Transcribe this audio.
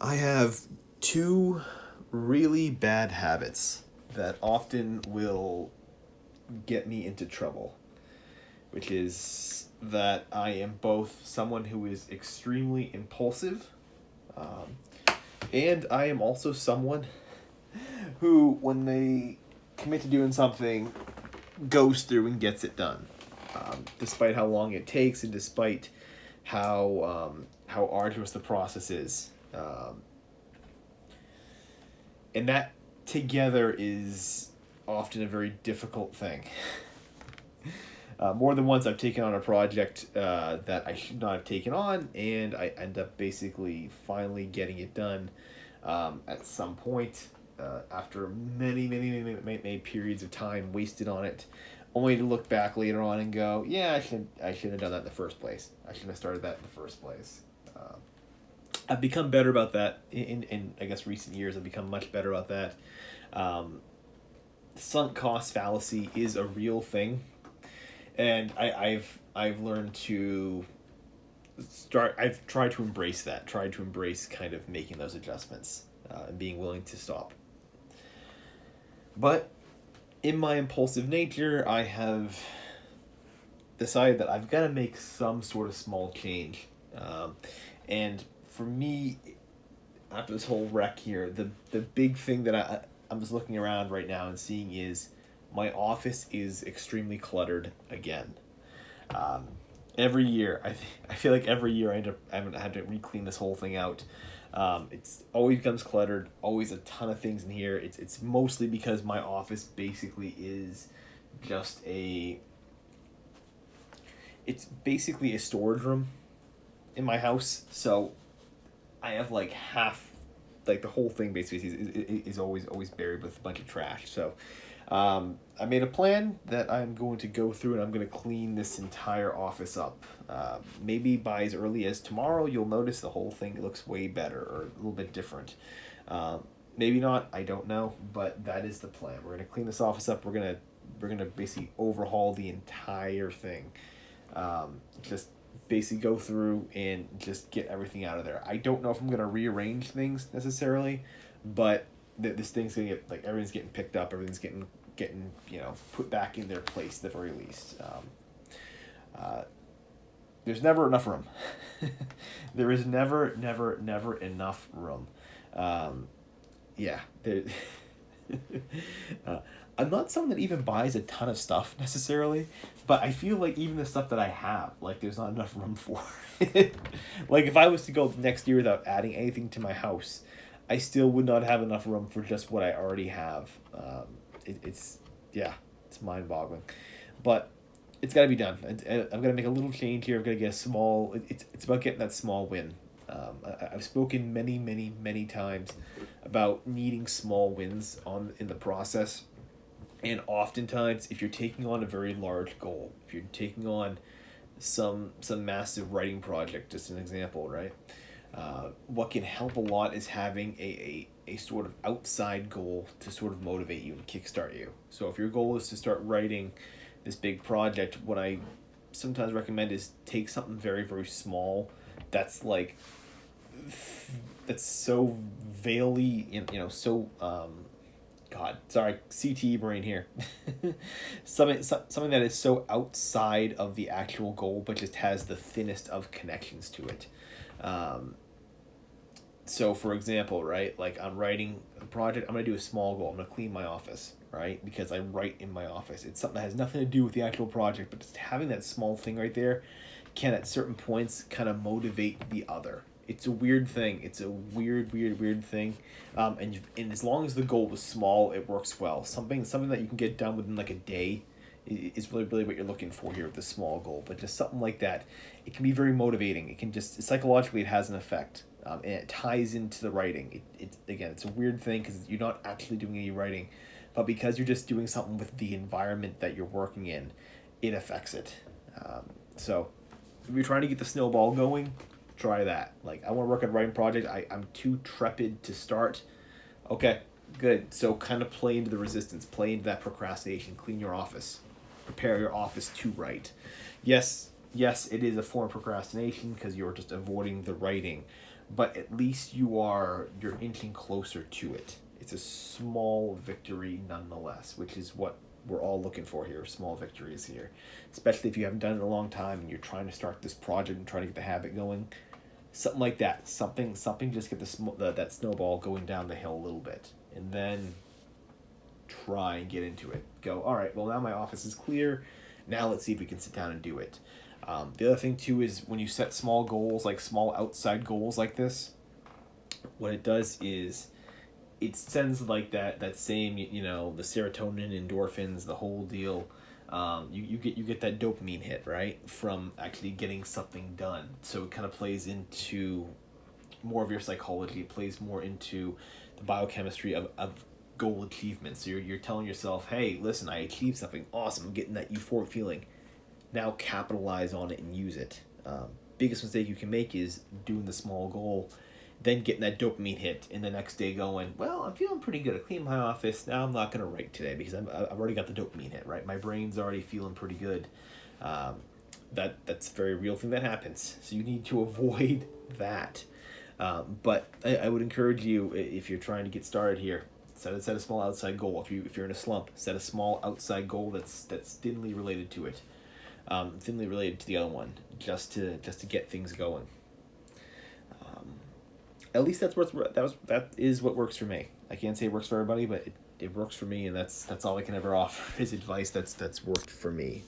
I have two really bad habits that often will get me into trouble, which is that I am both someone who is extremely impulsive, um, and I am also someone who, when they commit to doing something, goes through and gets it done, despite how long it takes and despite how arduous the process is. And that together is often a very difficult thing. More than once, I've taken on a project that I should not have taken on, and I end up basically finally getting it done at some point after many periods of time wasted on it, only to look back later on and go, yeah, I should have done that in the first place. I should have started that in the first place. I've become better about that in I guess recent years. I've become much better about that. Um, Sunk cost fallacy is a real thing, and I've learned to start. I've tried to embrace that. Tried to embrace kind of making those adjustments and being willing to stop. But in my impulsive nature, I have decided that I've got to make some sort of small change, and for me, after this whole wreck here, the big thing that I'm just looking around right now and seeing is my office is extremely cluttered again. Um, every year, I feel like every year I have to re-clean this whole thing out. It's always becomes cluttered. Always a ton of things in here. It's mostly because my office basically is just a. It's basically a storage room in my house. So I have like half, like the whole thing basically is always buried with a bunch of trash. So I made a plan that I'm going to go through and I'm going to clean this entire office up. Maybe by as early as tomorrow, you'll notice the whole thing looks way better or a little bit different. Maybe not, I don't know, but that is the plan. We're going to clean this office up. We're gonna basically overhaul the entire thing. Just basically go through and just get everything out of there. I don't know if I'm gonna rearrange things necessarily, but this thing's gonna get like everything's getting picked up, everything's getting put back in their place at the very least. There's never enough room. There is never enough room. Yeah, there. uh, I'm not someone that even buys a ton of stuff necessarily, but I feel like even the stuff that I have, like there's not enough room for it. Like if I was to go next year without adding anything to my house, I still would not have enough room for just what I already have. It's yeah, it's mind boggling, but it's got to be done. I'm gonna make a little change here. I'm gonna get a small. It's about getting that small win. I've spoken many times about needing small wins in the process, and oftentimes if you're taking on a very large goal, if you're taking on some massive writing project, just an example, right? What can help a lot is having a sort of outside goal to sort of motivate you and kickstart you. So if your goal is to start writing this big project, what I sometimes recommend is take something very small that's like that's so veily, so God, sorry, CTE brain here. Something that is so outside of the actual goal, but just has the thinnest of connections to it. So, for example, right, like I'm writing a project, I'm gonna do a small goal. I'm gonna clean my office, right, because I write in my office. It's something that has nothing to do with the actual project, but just having that small thing right there can, at certain points, kind of motivate the other. It's a weird thing. It's a weird thing. And as long as the goal was small, it works well. Something that you can get done within like a day is really what you're looking for here with the small goal. But just something like that, it can be very motivating. It can just psychologically it has an effect, and it ties into the writing. It again, it's a weird thing because you're not actually doing any writing, but because you're just doing something with the environment that you're working in, it affects it. So if you're trying to get the snowball going, try that. Like I want to work on a writing project. I'm too trepid to start. Okay, good. So kind of play into the resistance, play into that procrastination, clean your office, prepare your office to write. Yes, it is a form of procrastination because you're just avoiding the writing, but at least you're inching closer to it. It's a small victory nonetheless, which is what we're all looking for here. Small victories here, especially if you haven't done it in a long time and you're trying to start this project and trying to get the habit going. Something like that. Something just get that snowball going down the hill a little bit, and then try and get into it. Go, all right, well, now my office is clear. Now let's see if we can sit down and do it. The other thing, too, is when you set small goals, like small outside goals like this, what it does is it sends like that same, the serotonin, endorphins, the whole deal. You get that dopamine hit, right, from actually getting something done. So it kind of plays into more of your psychology. It plays more into the biochemistry of goal achievement. So you're telling yourself, hey, listen, I achieved something awesome. I'm getting that euphoric feeling. Now capitalize on it and use it. Biggest mistake you can make is doing the small goal, then getting that dopamine hit, and the next day going, well, I'm feeling pretty good. I cleaned my office. Now I'm not going to write today because I've already got the dopamine hit, right? My brain's already feeling pretty good. That's a very real thing that happens. So you need to avoid that. But I would encourage you, if you're trying to get started here, set a small outside goal. If you're in a slump, set a small outside goal that's thinly related to it, thinly related to the other one, just to get things going. At least that is what works for me. I can't say it works for everybody, but it works for me, and that's all I can ever offer is advice that's worked for me.